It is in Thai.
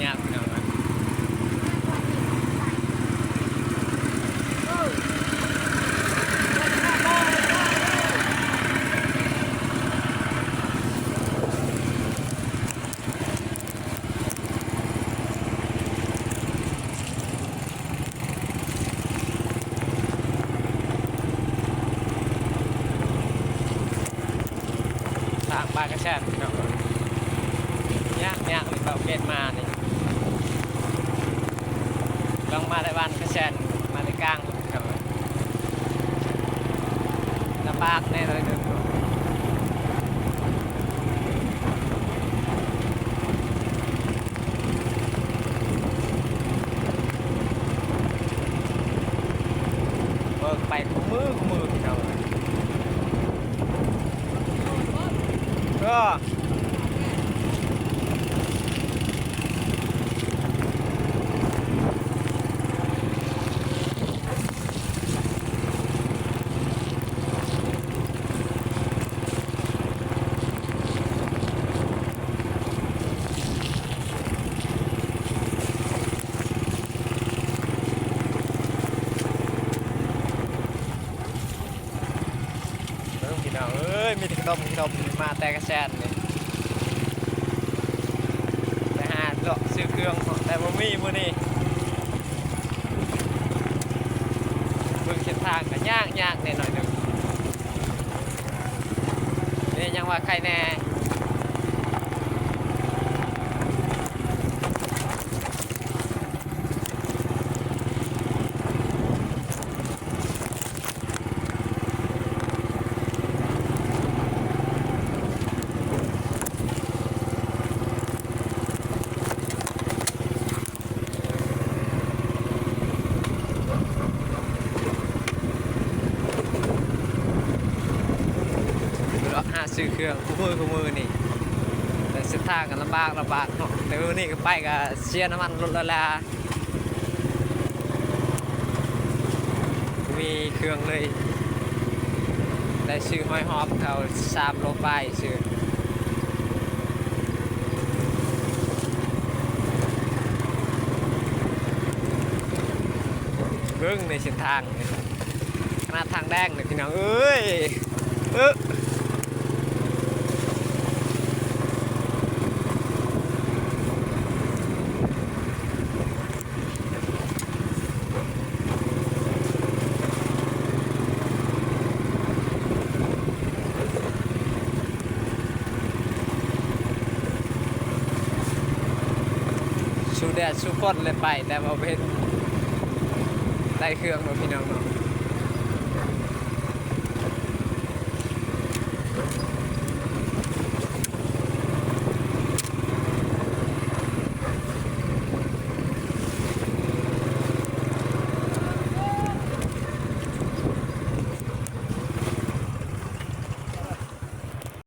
ยากพี่น้องนะทางบ้านกระแชกพี่น้องยากเลยเราเกตมานี่ลองมาในบ้านกระแชกมาในกลางครับลำบากแน่เลยเด้อไปคู่มือพี่น้องก็พี่น้องเอ้ยมีแต่ขนมมาแต่กระแสนเลยไปหาเลาะซื้อเครื่องแต่บ่มีมื้อนี้เบิ่งเส้นทางก็ยากแน่หน่อยหนึงนี่ยังว่าใครแน่หาซื้อเครื่องคู่มือนี่แต่เส้นทางกันลำบากเนาะแต่วันนี้ก็ไปกับเสียน้ำมันรถละมีเครื่องเลยได้ซื้อห้อยหอบเขา3 โลไปซื้อเบิ่งในเส้นทางขนาดทางแดงเลยพี่น้องเอ้ยสู้แดดสู้ฝนเลยไปแต่ว่าเป็นได้เครื่องมาพี่น้องเนาะ